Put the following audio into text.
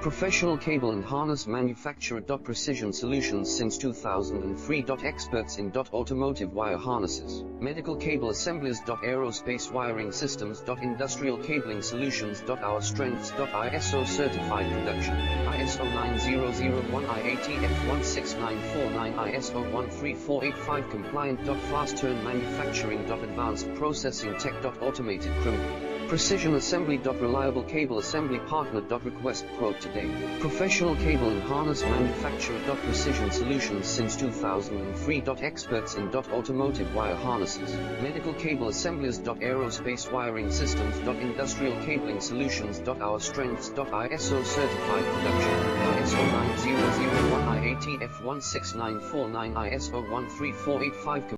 Professional cable and harness manufacturer. Precision solutions since 2003. Experts in automotive wire harnesses, medical cable assemblies. Aerospace wiring systems. Industrial cabling solutions. Our strengths. ISO certified production, ISO 9001, IATF 16949, ISO 13485 compliant. Fast turn manufacturing. Advanced processing tech. Automated criminal precision assembly. Reliable cable assembly partner. Request quote today. Professional cable and harness manufacturer. Precision solutions since 2003. Experts in automotive wire harnesses, medical cable assemblies. Aerospace wiring systems. Industrial cabling solutions. Our strengths. ISO certified production, ISO 9001, IATF 16949, ISO 13485